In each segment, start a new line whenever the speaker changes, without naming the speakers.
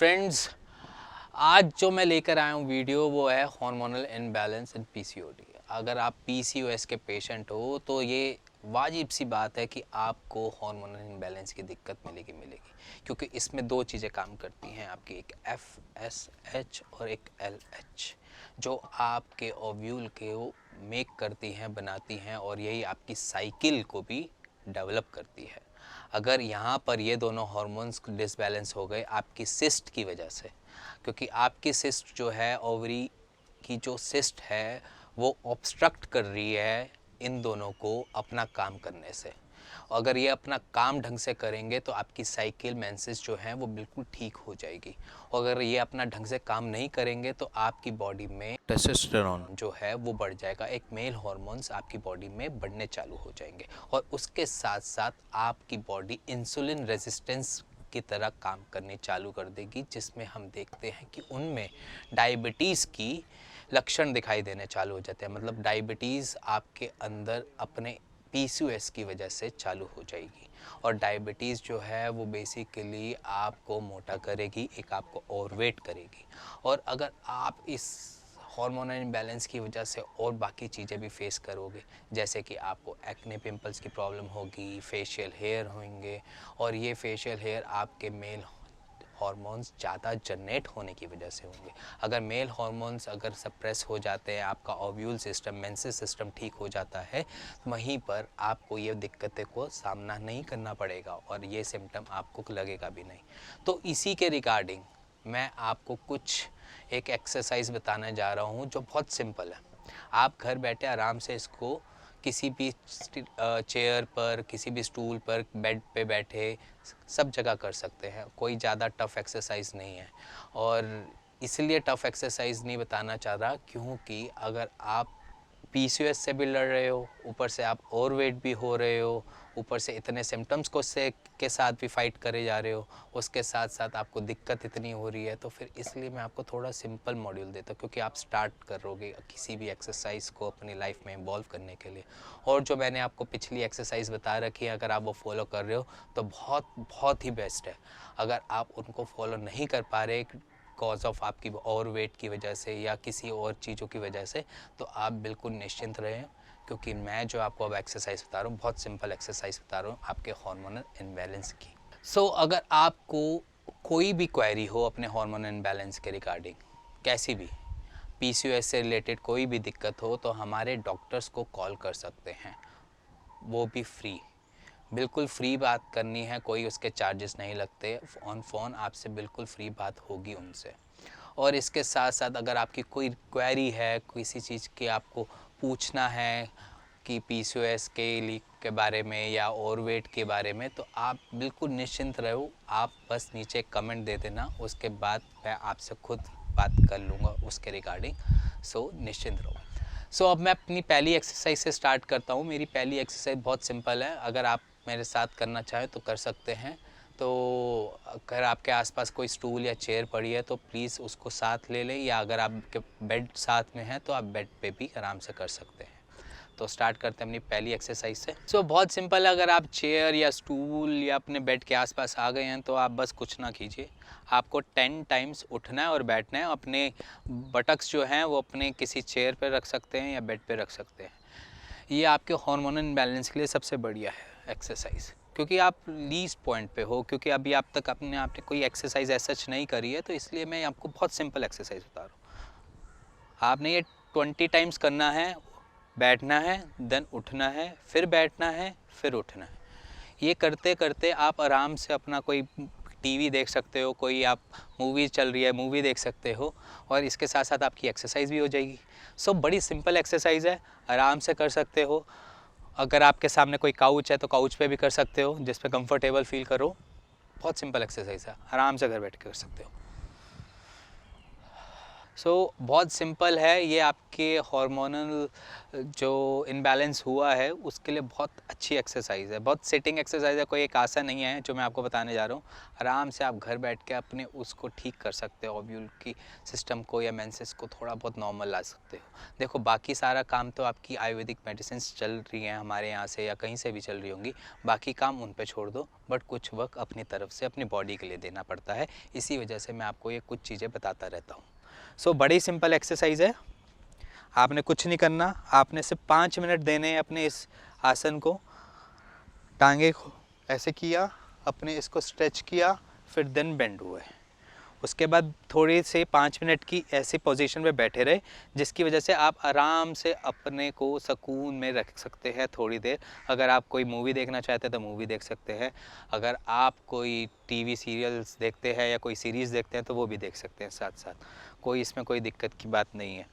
Friends, आज जो मैं लेकर आया हूँ वीडियो वो है हार्मोनल इम्बैलेंस इन पीसीओडी। अगर आप पीसीओएस के पेशेंट हो तो ये वाजिब सी बात है कि आपको हार्मोनल इम्बैलेंस की दिक्कत मिलेगी क्योंकि इसमें दो चीज़ें काम करती हैं आपकी, एक FSH और एक LH, जो आपके ओव्यूल के वो मेक करती हैं, बनाती हैं, और यही आपकी साइकिल को भी डेवलप करती है। अगर यहाँ पर ये दोनों हार्मोन्स डिसबैलेंस हो गए आपकी सिस्ट की वजह से, क्योंकि आपकी सिस्ट जो है, ओवरी की जो सिस्ट है वो ऑब्स्ट्रक्ट कर रही है इन दोनों को अपना काम करने से। अगर ये अपना काम ढंग से करेंगे तो आपकी साइकिल मेंसेस जो है वो बिल्कुल ठीक हो जाएगी, और अगर ये अपना ढंग से काम नहीं करेंगे तो आपकी बॉडी में टेस्टोस्टेरोन जो है वो बढ़ जाएगा, एक मेल हार्मोन्स आपकी बॉडी में बढ़ने चालू हो जाएंगे, और उसके साथ साथ आपकी बॉडी इंसुलिन रेजिस्टेंस की तरह काम करने चालू कर देगी, जिसमें हम देखते हैं कि उनमें डायबिटीज़ की लक्षण दिखाई देने चालू हो जाते हैं। मतलब डायबिटीज़ आपके अंदर अपने पीसीओएस की वजह से चालू हो जाएगी, और डायबिटीज़ जो है वो बेसिकली आपको मोटा करेगी, एक आपको ओवरवेट करेगी। और अगर आप इस हार्मोनल इम्बैलेंस की वजह से और बाकी चीज़ें भी फेस करोगे, जैसे कि आपको एक्ने पिंपल्स की प्रॉब्लम होगी, फेशियल हेयर होंगे, और ये फेशियल हेयर आपके मेल हार्मोन्स ज़्यादा जनरेट होने की वजह से होंगे। अगर मेल हार्मोन्स अगर सप्रेस हो जाते हैं, आपका ओव्यूल सिस्टम, मेंसेस सिस्टम ठीक हो जाता है, वहीं पर आपको ये दिक्कतें को सामना नहीं करना पड़ेगा और ये सिम्टम आपको लगेगा भी नहीं। तो इसी के रिगार्डिंग मैं आपको कुछ एक एक्सरसाइज बताने जा रहा हूँ जो बहुत सिंपल है। आप घर बैठे आराम से इसको किसी भी चेयर पर, किसी भी स्टूल पर, बेड पे बैठे सब जगह कर सकते हैं। कोई ज़्यादा टफ़ एक्सरसाइज नहीं है, और इसलिए टफ़ एक्सरसाइज नहीं बताना चाह रहा क्योंकि अगर आप पीसीओएस से भी लड़ रहे हो, ऊपर से आप ओवरवेट भी हो रहे हो, ऊपर से इतने सिम्टम्स को से के साथ भी फाइट करे जा रहे हो, उसके साथ साथ आपको दिक्कत इतनी हो रही है, तो फिर इसलिए मैं आपको थोड़ा सिंपल मॉड्यूल देता हूँ, क्योंकि आप स्टार्ट करोगे किसी भी एक्सरसाइज को अपनी लाइफ में इन्वॉल्व करने के लिए। और जो मैंने आपको पिछली एक्सरसाइज बता रखी है, अगर आप वो फॉलो कर रहे हो तो बहुत बहुत ही बेस्ट है। अगर आप उनको फॉलो नहीं कर पा रहे कॉज ऑफ आपकी ओवरवेट की वजह से या किसी और चीज़ों की वजह से, तो आप बिल्कुल निश्चिंत रहें, क्योंकि मैं जो आपको अब एक्सरसाइज बता रहा हूँ बहुत सिंपल एक्सरसाइज बता रहा हूँ आपके हार्मोनल इम्बैलेंस की। अगर आपको कोई भी क्वेरी हो अपने हार्मोनल इम्बैलेंस के रिगार्डिंग, कैसी भी पीसीओएस से रिलेटेड कोई भी दिक्कत हो, तो हमारे डॉक्टर्स को कॉल कर सकते हैं, वो भी फ्री, बिल्कुल फ्री बात करनी है, कोई उसके चार्जेस नहीं लगते। ऑन फ़ोन आपसे बिल्कुल फ्री बात होगी उनसे। और इसके साथ साथ अगर आपकी कोई क्वेरी है, किसी चीज़ की आपको पूछना है कि पीसीओएस के बारे में या ओवरवेट के बारे में, तो आप बिल्कुल निश्चिंत रहो, आप बस नीचे कमेंट दे देना, उसके बाद मैं आपसे खुद बात कर लूँगा उसके रिगार्डिंग। निश्चिंत रहो। अब मैं अपनी पहली एक्सरसाइज से स्टार्ट करता हूँ। मेरी पहली एक्सरसाइज बहुत सिंपल है, अगर आप मेरे साथ करना चाहें तो कर सकते हैं। तो अगर आपके आसपास कोई स्टूल या चेयर पड़ी है तो प्लीज़ उसको साथ ले लें, या अगर आपके बेड साथ में है तो आप बेड पे भी आराम से कर सकते हैं। तो स्टार्ट करते हैं अपनी पहली एक्सरसाइज से। बहुत सिंपल है, अगर आप चेयर या स्टूल या अपने बेड के आसपास आ गए हैं तो आप बस कुछ ना कीजिए, आपको 10 टाइम्स उठना है और बैठना है। अपने बटक्स जो हैं वो अपने किसी चेयर पर रख सकते हैं या बेड पर रख सकते हैं। ये आपके हार्मोनल इम्बैलेंस के लिए सबसे बढ़िया है एक्सरसाइज, क्योंकि आप लीस्ट पॉइंट पे हो, क्योंकि अभी आप तक आपने कोई एक्सरसाइज ऐसा नहीं करी है, तो इसलिए मैं आपको बहुत सिंपल एक्सरसाइज बता रहा हूँ। आपने ये 20 टाइम्स करना है, बैठना है, देन उठना है, फिर बैठना है, फिर उठना है। ये करते करते आप आराम से अपना कोई टीवी देख सकते हो, कोई आप मूवी चल रही है मूवी देख सकते हो, और इसके साथ साथ आपकी एक्सरसाइज भी हो जाएगी। बड़ी सिंपल एक्सरसाइज है, आराम से कर सकते हो। अगर आपके सामने कोई काउच है तो काउच पे भी कर सकते हो, जिस पे कंफर्टेबल फील करो। बहुत सिंपल एक्सरसाइज है, आराम से घर बैठ के कर सकते हो। बहुत सिंपल है ये, आपके हार्मोनल जो इनबैलेंस हुआ है उसके लिए बहुत अच्छी एक्सरसाइज है, बहुत सिटिंग एक्सरसाइज है, कोई एक आसन नहीं है जो मैं आपको बताने जा रहा हूँ। आराम से आप घर बैठ के अपने उसको ठीक कर सकते हो, ओव्यूल की सिस्टम को या मेंसेस को थोड़ा बहुत नॉर्मल ला सकते हो। देखो बाकी सारा काम तो आपकी आयुर्वेदिक मेडिसिन चल रही हैं हमारे यहाँ से या कहीं से भी चल रही होंगी, बाकी काम उन पे छोड़ दो, बट कुछ वक्त अपनी तरफ से अपनी बॉडी के लिए देना पड़ता है। इसी वजह से मैं आपको ये कुछ चीज़ें बताता रहता हूँ। बड़ी सिंपल एक्सरसाइज है, आपने कुछ नहीं करना, आपने सिर्फ 5 मिनट देने हैं अपने इस आसन को। टांगे को ऐसे किया, अपने इसको स्ट्रेच किया, फिर देन बेंड हुए। उसके बाद थोड़ी से 5 मिनट की ऐसी पोजीशन में बैठे रहे, जिसकी वजह से आप आराम से अपने को सुकून में रख सकते हैं थोड़ी देर। अगर आप कोई मूवी देखना चाहते हैं तो मूवी देख सकते हैं, अगर आप कोई टीवी सीरियल्स देखते हैं या कोई सीरीज़ देखते हैं तो वो भी देख सकते हैं साथ साथ, कोई इसमें कोई दिक्कत की बात नहीं है।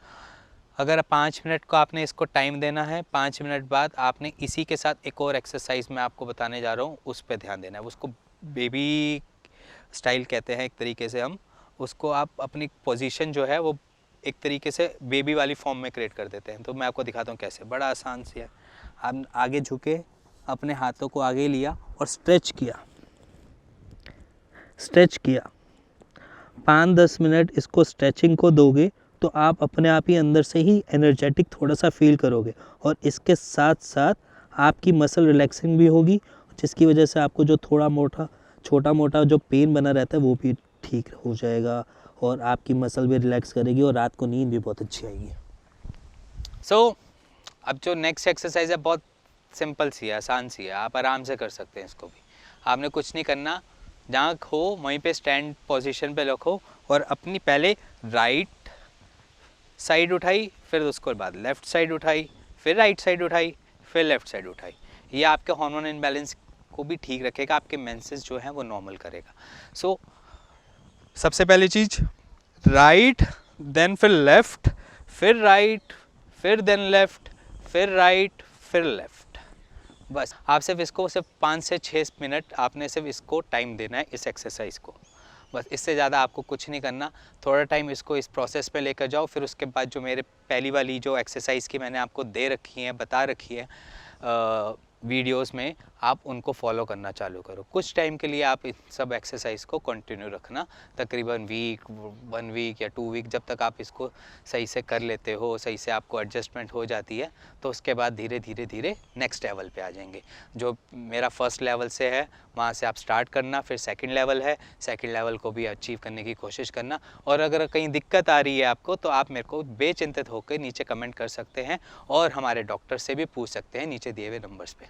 अगर 5 मिनट को आपने इसको टाइम देना है, 5 मिनट बाद आपने इसी के साथ एक और एक्सरसाइज मैं आपको बताने जा रहा हूँ, उस पर ध्यान देना है। उसको बेबी स्टाइल कहते हैं एक तरीके से, हम उसको आप अपनी पोजीशन जो है वो एक तरीके से बेबी वाली फॉर्म में क्रिएट कर देते हैं। तो मैं आपको दिखाता हूँ कैसे, बड़ा आसान सी है। आप आगे झुके, अपने हाथों को आगे लिया और स्ट्रेच किया, 5-10 मिनट इसको स्ट्रेचिंग को दोगे तो आप अपने आप ही अंदर से ही एनर्जेटिक थोड़ा सा फील करोगे, और इसके साथ साथ आपकी मसल रिलैक्सिंग भी होगी, जिसकी वजह से आपको जो छोटा मोटा जो पेन बना रहता है वो भी ठीक हो जाएगा, और आपकी मसल भी रिलैक्स करेगी और रात को नींद भी बहुत अच्छी आएगी। अब जो नेक्स्ट एक्सरसाइज है बहुत सिंपल सी है, आसान सी है, आप आराम से कर सकते हैं इसको भी। आपने कुछ नहीं करना, जहाँ हो वहीं पे स्टैंड पोजीशन पे रखो और अपनी पहले राइट साइड उठाई, फिर उसके बाद लेफ़्ट साइड उठाई, फिर राइट साइड उठाई, फिर लेफ़्ट साइड उठाई। ये आपके हार्मोन इनबैलेंस को भी ठीक रखेगा, आपके मेंसेस जो हैं वो नॉर्मल करेगा। सबसे पहली चीज़ राइट, देन फिर लेफ़्ट, फिर राइट, फिर देन लेफ़्ट, फिर राइट, फिर लेफ़्ट। बस आप सिर्फ 5 से 6 मिनट आपने सिर्फ इसको टाइम देना है इस एक्सरसाइज को, बस इससे ज़्यादा आपको कुछ नहीं करना। थोड़ा टाइम इसको इस प्रोसेस पे लेकर जाओ, फिर उसके बाद जो मेरे पहली वाली जो एक्सरसाइज की मैंने आपको दे रखी है, बता रखी है वीडियोस में, आप उनको फॉलो करना चालू करो। कुछ टाइम के लिए आप इस सब एक्सरसाइज को कंटिन्यू रखना, तकरीबन 1 वीक या 2 वीक, जब तक आप इसको सही से कर लेते हो, सही से आपको एडजस्टमेंट हो जाती है, तो उसके बाद धीरे धीरे नेक्स्ट लेवल पे आ जाएंगे। जो मेरा फर्स्ट लेवल से है वहाँ से आप स्टार्ट करना, फिर सेकंड लेवल है, सेकंड लेवल को भी अचीव करने की कोशिश करना। और अगर कहीं दिक्कत आ रही है आपको तो आप मेरे को बेचिंतित होकर नीचे कमेंट कर सकते हैं और हमारे डॉक्टर से भी पूछ सकते हैं नीचे दिए हुए नंबर्स पे।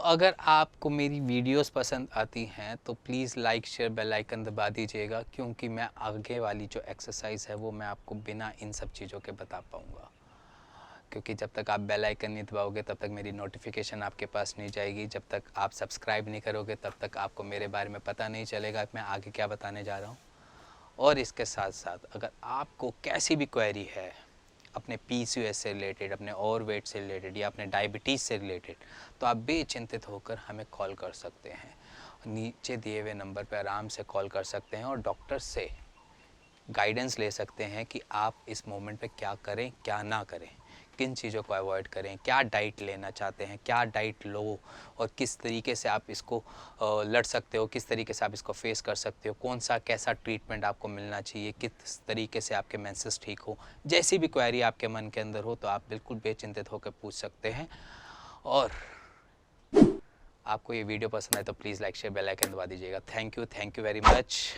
अगर आपको मेरी वीडियोस पसंद आती हैं तो please like share bell icon दबा दीजिएगा, क्योंकि मैं आगे वाली जो एक्सरसाइज है वो मैं आपको बिना इन सब चीज़ों के बता पाऊँगा, क्योंकि जब तक आप बेल आइकन नहीं दबाओगे तब तक मेरी नोटिफिकेशन आपके पास नहीं जाएगी, जब तक आप सब्सक्राइब नहीं करोगे तब तक आपको मेरे बारे में पता नहीं चलेगा मैं आगे क्या बताने जा रहा हूँ। और इसके साथ साथ अगर आपको कैसी भी क्वेरी है अपने PCOS से रिलेटेड, अपने ओवरवेट से रिलेटेड या अपने डायबिटीज़ से रिलेटेड, तो आप बेचिंतित होकर हमें कॉल कर सकते हैं। नीचे दिए हुए नंबर पर आराम से कॉल कर सकते हैं और डॉक्टर से गाइडेंस ले सकते हैं कि आप इस मोमेंट पे क्या करें क्या ना करें, किन चीज़ों को अवॉइड करें, क्या डाइट लेना चाहते हैं, क्या डाइट लो, और किस तरीके से आप इसको लड़ सकते हो, किस तरीके से आप इसको फेस कर सकते हो, कौन सा कैसा ट्रीटमेंट आपको मिलना चाहिए, किस तरीके से आपके मेंसेस ठीक हो। जैसी भी क्वेरी आपके मन के अंदर हो तो आप बिल्कुल बेचिंतित होकर पूछ सकते हैं। और आपको ये वीडियो पसंद है तो please like share bell icon दबा दीजिएगा। Thank you very much.